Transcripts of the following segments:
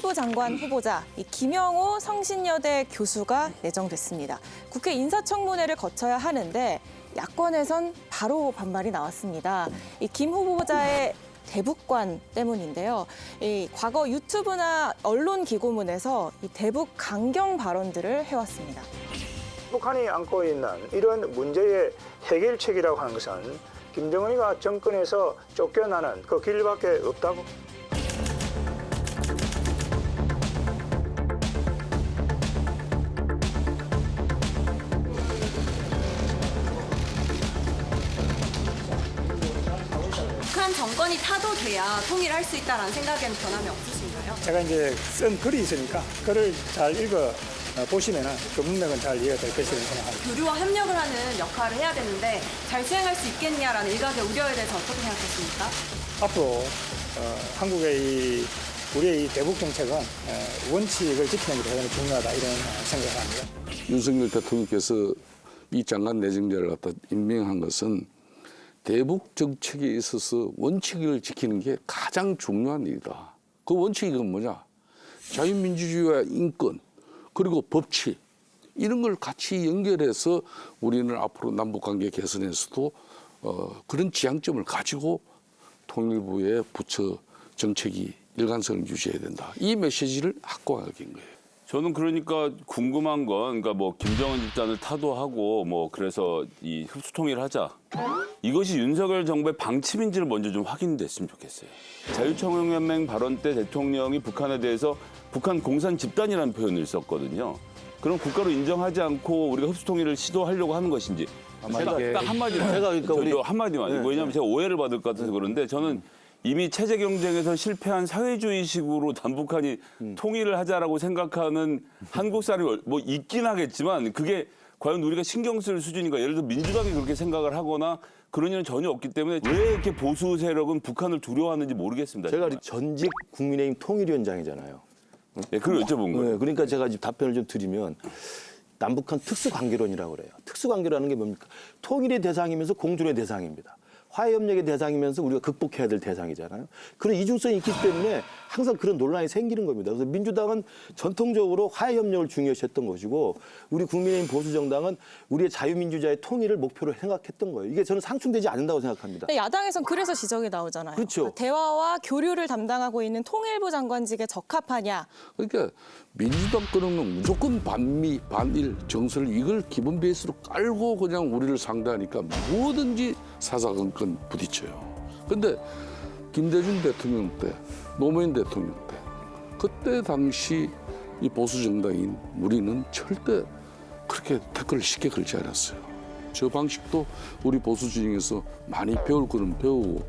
통일부 장관 후보자 이 김영호 성신여대 교수가 내정됐습니다. 국회 인사청문회를 거쳐야 하는데 야권에선 바로 반발이 나왔습니다. 이 김 후보자의 대북관 때문인데요. 과거 유튜브나 언론 기고문에서 이 대북 강경 발언들을 해왔습니다. 북한이 안고 있는 이런 문제의 해결책이라고 하는 것은 김정은이가 정권에서 쫓겨나는 그 길밖에 없다고. 북한 정권이 타도 돼야 통일할 수 있다는 생각에는 변함이 없으신가요? 제가 이제 쓴 글이 있으니까 글을 잘 읽어 보시면은 그 문맥은 잘 이해가 될 것이라고 생각합니다. 교류와 협력을 하는 역할을 해야 되는데 잘 수행할 수 있겠냐라는 일각의 우려에 대해서 어떻게 생각하십니까? 앞으로 한국의 우리의 이 대북 정책은 원칙을 지키는 게 대단히 중요하다 이런 생각을 합니다. 윤석열 대통령께서 이 장관 내정자를 갖다 임명한 것은 대북 정책에 있어서 원칙을 지키는 게 가장 중요한 일이다. 그 원칙이 뭐냐? 자유민주주의와 인권 그리고 법치 이런 걸 같이 연결해서 우리는 앞으로 남북관계 개선에서도 그런 지향점을 가지고 통일부의 부처 정책이 일관성을 유지해야 된다. 이 메시지를 확고하게 한 거예요. 저는 그러니까 궁금한 건 그러니까 뭐 김정은 집단을 타도하고 뭐 그래서 이 흡수통일을 하자. 이것이 윤석열 정부의 방침인지를 먼저 좀 확인됐으면 좋겠어요. 자유청년연맹 발언 때 대통령이 북한에 대해서 북한 공산 집단이라는 표현을 썼거든요. 그럼 국가로 인정하지 않고 우리가 흡수통일을 시도하려고 하는 것인지 제가 딱 한마디만 그러니까 우리 한마디만 네, 왜냐하면 제가 오해를 받을 것 같아서 그런데 저는 이미 체제 경쟁에서 실패한 사회주의식으로 남북한이 통일을 하자라고 생각하는 한국 사람이 뭐 있긴 하겠지만 그게 과연 우리가 신경 쓸 수준인가? 예를 들어 민주당이 그렇게 생각을 하거나 그런 일은 전혀 없기 때문에 왜 이렇게 보수 세력은 북한을 두려워하는지 모르겠습니다. 제가 정말. 전직 국민의힘 통일위원장이잖아요. 네, 그걸 여쭤본 거예요. 네, 그러니까 제가 지금 답변을 좀 드리면 남북한 특수관계론이라고 그래요. 특수관계라는 게 뭡니까? 통일의 대상이면서 공존의 대상입니다. 화해협력의 대상이면서 우리가 극복해야 될 대상이잖아요. 그런 이중성이 있기 때문에 항상 그런 논란이 생기는 겁니다. 그래서 민주당은 전통적으로 화해협력을 중요시했던 것이고 우리 국민의힘 보수정당은 우리의 자유민주주의의 통일을 목표로 생각했던 거예요. 이게 저는 상충되지 않는다고 생각합니다. 근데 야당에선 그래서 지적이 나오잖아요. 그렇죠. 그러니까 대화와 교류를 담당하고 있는 통일부 장관직에 적합하냐. 그러니까 민주당 거는 무조건 반미, 반일 정서를 이걸 기본 베이스로 깔고 그냥 우리를 상대하니까 뭐든지 사사건건 부딪혀요. 근데 김대중 대통령 때, 노무현 대통령 때, 그때 당시 이 보수 정당인 우리는 절대 그렇게 태클을 쉽게 걸지 않았어요. 저 방식도 우리 보수 진영에서 많이 배울 거는 배우고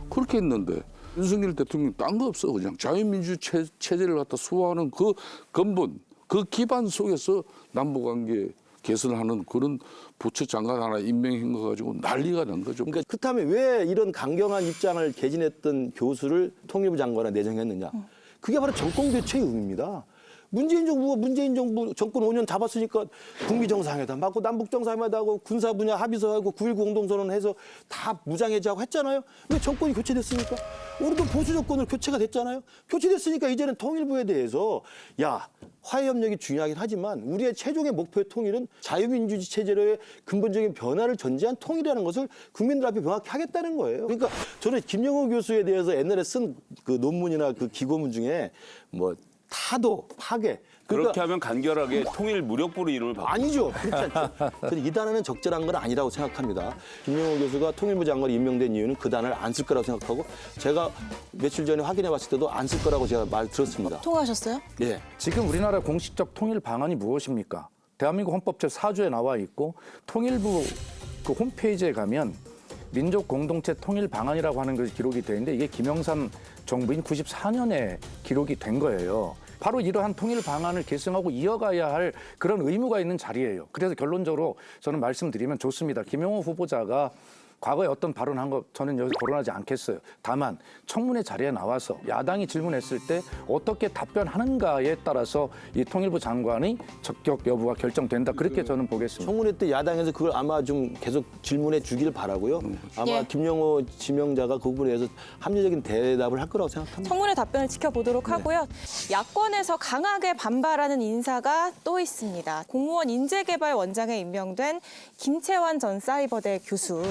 그렇게 했는데 윤석열 대통령 딴 거 없어. 그냥 자유민주 체제를 갖다 수호하는 그 근본, 그 기반 속에서 남북관계 개선하는 그런 부처 장관 하나 임명한 거 가지고 난리가 난 거죠. 그러니까 그렇다면 왜 이런 강경한 입장을 개진했던 교수를 통일부 장관에 내정했느냐? 그게 바로 정권 교체의 의미입니다. 문재인 정부 정권 5년 잡았으니까 북미 정상회담 하고 남북 정상회담 하고 군사 분야 합의서하고 9.19 공동선언 해서 다 무장해제하고 했잖아요. 왜 정권이 교체됐습니까? 우리도 보수 정권으로 교체가 됐잖아요. 교체됐으니까 이제는 통일부에 대해서 야 화해협력이 중요하긴 하지만 우리의 최종의 목표의 통일은 자유민주주의 체제로의 근본적인 변화를 전제한 통일이라는 것을 국민들 앞에 명확히 하겠다는 거예요. 그러니까 저는 김영호 교수에 대해서 옛날에 쓴 그 논문이나 그 기고문 중에 뭐 타도, 파괴. 그렇게 하면 간결하게 통일 무력부로 이름을 바꿔. 아니죠. 그렇지 않죠. 저는 이 단어는 적절한 건 아니라고 생각합니다. 김영호 교수가 통일부 장관이 임명된 이유는 그 단어를 안 쓸 거라고 생각하고 제가 며칠 전에 확인해 봤을 때도 안 쓸 거라고 제가 말 들었습니다. 통화하셨어요? 예. 지금 우리나라 공식적 통일 방안이 무엇입니까? 대한민국 헌법 제4조에 나와 있고 통일부 그 홈페이지에 가면 민족 공동체 통일 방안이라고 하는 것이 기록이 되어 있는데 이게 김영삼 정부인 94년에 기록이 된 거예요. 바로 이러한 통일 방안을 계승하고 이어가야 할 그런 의무가 있는 자리예요. 그래서 결론적으로 저는 말씀드리면 좋습니다. 김영호 후보자가 과거에 어떤 발언한 거 저는 여기서 거론하지 않겠어요. 다만 청문회 자리에 나와서 야당이 질문했을 때 어떻게 답변하는가에 따라서 이 통일부 장관의 적격 여부가 결정된다. 그렇게 저는 보겠습니다. 청문회 때 야당에서 그걸 아마 좀 계속 질문해 주길 바라고요. 아마 예. 김영호 지명자가 그 부분에 대해서 합리적인 대답을 할 거라고 생각합니다. 청문회 답변을 지켜보도록 하고요. 야권에서 강하게 반발하는 인사가 또 있습니다. 공무원 인재개발원장에 임명된 김채환 전 사이버대 교수.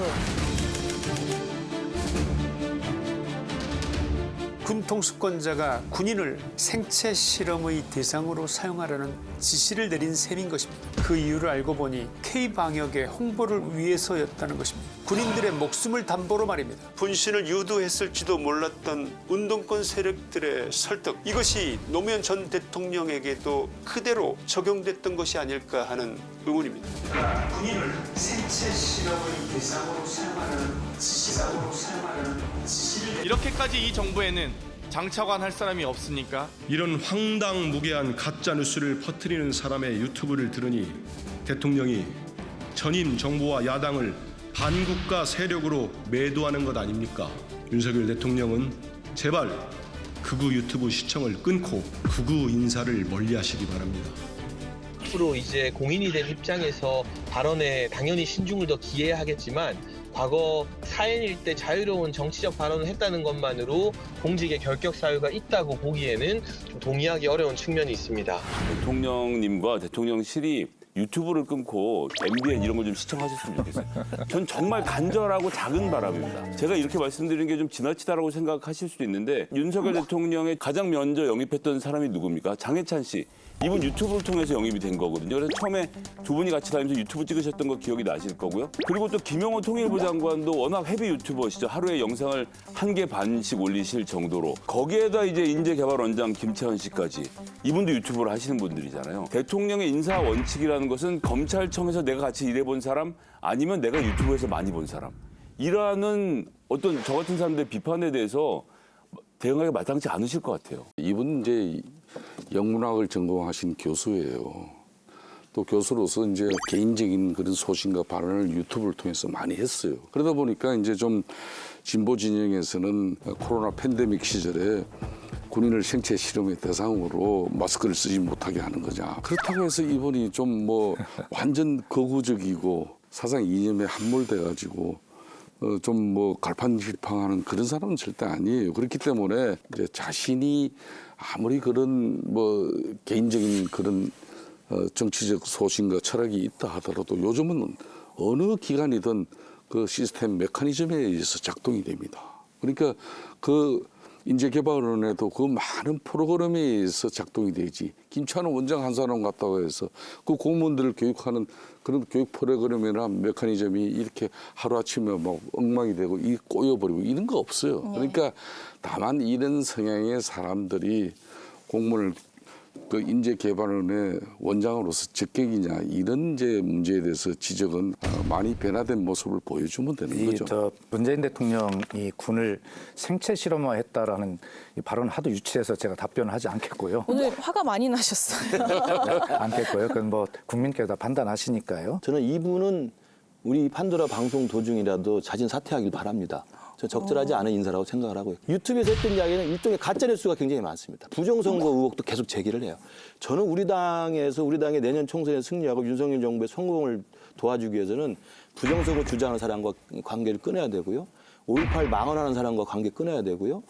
군통수권자가 군인을 생체 실험의 대상으로 사용하라는 지시를 내린 셈인 것입니다. 그 이유를 알고 보니 K방역의 홍보를 위해서였다는 것입니다. 군인들의 목숨을 담보로 말입니다. 분신을 유도했을지도 몰랐던 운동권 세력들의 설득, 이것이 노무현 전 대통령에게도 그대로 적용됐던 것이 아닐까 하는 의문입니다. 군인을 생체 실험의 대상으로 사용하라는 지시를 이렇게까지 이 정부에는 장차관 할 사람이 없으니까 이런 황당무계한 가짜뉴스를 퍼뜨리는 사람의 유튜브를 들으니 대통령이 전임 정부와 야당을 반국가 세력으로 매도하는 것 아닙니까? 윤석열 대통령은 제발 극우 유튜브 시청을 끊고 극우 인사를 멀리하시기 바랍니다. 앞으로 이제 공인이 된 입장에서 발언에 당연히 신중을 더 기해야 하겠지만 과거 사연일 때 자유로운 정치적 발언을 했다는 것만으로 공직에 결격 사유가 있다고 보기에는 좀 동의하기 어려운 측면이 있습니다. 대통령님과 대통령실이 유튜브를 끊고 MBN 이런 걸 좀 시청하셨으면 좋겠어요. 전 정말 간절하고 작은 바람입니다. 제가 이렇게 말씀드리는 게 좀 지나치다라고 생각하실 수도 있는데 윤석열 대통령의 가장 먼저 영입했던 사람이 누굽니까? 장해찬 씨. 이분 유튜브를 통해서 영입이 된 거거든요. 그래서 처음에 두 분이 같이 다니면서 유튜브 찍으셨던 거 기억이 나실 거고요. 그리고 또 김영호 통일부 장관도 워낙 헤비 유튜버시죠. 하루에 영상을 1개 반씩 올리실 정도로. 거기에다 이제 인재개발원장 김채환 씨까지. 이분도 유튜브를 하시는 분들이잖아요. 대통령의 인사 원칙이라는 것은 검찰청에서 내가 같이 일해본 사람 아니면 내가 유튜브에서 많이 본 사람. 이라는 어떤 저 같은 사람들의 비판에 대해서 대응하기 마땅치 않으실 것 같아요. 이분 이제 영문학을 전공하신 교수예요. 또 교수로서 이제 개인적인 그런 소신과 발언을 유튜브를 통해서 많이 했어요. 그러다 보니까 이제 좀 진보 진영에서는 코로나 팬데믹 시절에 군인을 생체 실험의 대상으로 마스크를 쓰지 못하게 하는 거냐. 그렇다고 해서 이분이 좀 뭐 완전 거구적이고 사상 이념에 함몰돼가지고 좀 뭐 갈팡질팡하는 그런 사람은 절대 아니에요. 그렇기 때문에 이제 자신이 아무리 그런 뭐 개인적인 그런 정치적 소신과 철학이 있다 하더라도 요즘은 어느 기관이든 그 시스템 메커니즘에 의해서 작동이 됩니다. 그러니까 그 인재개발원에도 그 많은 프로그램에 의해서 작동이 되지. 김찬호 원장 한 사람 같다고 해서 그 공무원들을 교육하는 그런 교육 프로그램이나 메커니즘이 이렇게 하루아침에 막 엉망이 되고 이 꼬여버리고 이런 거 없어요. 그러니까 다만 이런 성향의 사람들이 공무원을 그 인재개발원의 원장으로서 적격이냐 이런 이제 문제에 대해서 지적은 많이 변화된 모습을 보여주면 되는 거죠. 문재인 대통령이 군을 생체 실험화했다라는 이 발언을 하도 유치해서 제가 답변을 하지 않겠고요. 오늘 화가 많이 나셨어요. 않겠고요. 그건 뭐 국민께서 다 판단하시니까요. 저는 이분은 우리 판도라 방송 도중이라도 자진 사퇴하길 바랍니다. 저 적절하지 않은 인사라고 생각을 하고요. 유튜브에서 했던 이야기는 일종의 가짜뉴스가 굉장히 많습니다. 부정선거 의혹도 계속 제기를 해요. 저는 우리 당의 내년 총선에 승리하고 윤석열 정부의 성공을 도와주기 위해서는 부정선거 주장하는 사람과 관계를 끊어야 되고요. 5.18 망언하는 사람과 관계 끊어야 되고요.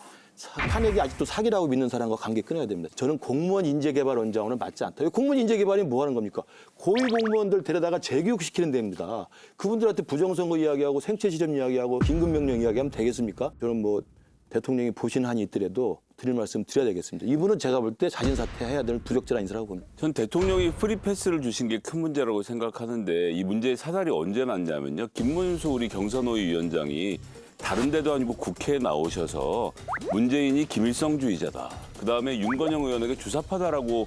탄핵이 아직도 사기라고 믿는 사람과 관계 끊어야 됩니다. 저는 공무원 인재개발원장으로는 맞지 않다. 공무원 인재개발이 뭐 하는 겁니까? 고위 공무원들 데려다가 재교육시키는 데입니다. 그분들한테 부정선거 이야기하고 생체실험 이야기하고 긴급명령 이야기하면 되겠습니까? 저는 뭐 대통령이 보신 한이 있더라도 드릴 말씀 드려야 되겠습니다. 이분은 제가 볼 때 자진 사퇴해야 될 부적절한 인사라고 봅니다. 전 대통령이 프리패스를 주신 게 큰 문제라고 생각하는데 이 문제의 사달이 언제 났냐면요. 김문수 우리 경선호위 위원장이 다른 데도 아니고 국회에 나오셔서 문재인이 김일성주의자다. 그다음에 윤건영 의원에게 주사파다라고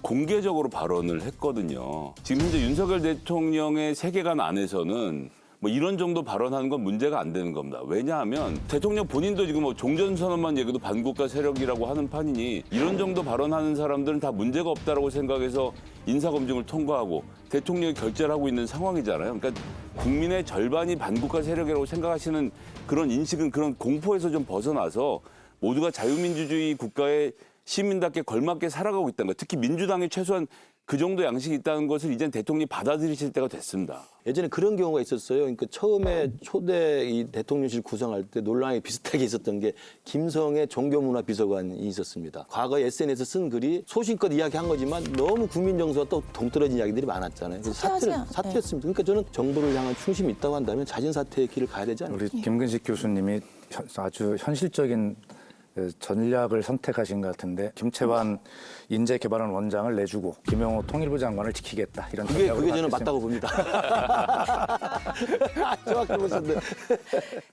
공개적으로 발언을 했거든요. 지금 현재 윤석열 대통령의 세계관 안에서는 뭐 이런 정도 발언하는 건 문제가 안 되는 겁니다. 왜냐하면 대통령 본인도 지금 뭐 종전선언만 얘기도 반국가 세력이라고 하는 판이니 이런 정도 발언하는 사람들은 다 문제가 없다라고 생각해서 인사검증을 통과하고 대통령이 결재를 하고 있는 상황이잖아요. 그러니까 국민의 절반이 반국가 세력이라고 생각하시는 그런 인식은 그런 공포에서 좀 벗어나서 모두가 자유민주주의 국가의 시민답게 걸맞게 살아가고 있다는 거예요. 특히 민주당이 최소한 그 정도 양식이 있다는 것을 이제 대통령이 받아들이실 때가 됐습니다. 예전에 그런 경우가 있었어요. 그러니까 처음에 초대 이 대통령실 구성할 때 논란이 비슷하게 있었던 게 김성애 종교문화 비서관이 있었습니다. 과거 SNS에 쓴 글이 소신껏 이야기한 거지만 너무 국민 정서와 또 동떨어진 이야기들이 많았잖아요. 그래서 사퇴했습니다. 그러니까 저는 정부를 향한 충심이 있다고 한다면 자진 사퇴의 길을 가야 되지 않을까. 우리 김근식 교수님이 아주 현실적인 전략을 선택하신 것 같은데 김채환 인재개발원 원장을 내주고 김영호 통일부 장관을 지키겠다 이런 그게 전략으로 저는 바뀌었습니다. 맞다고 봅니다. 정확히 보셨네.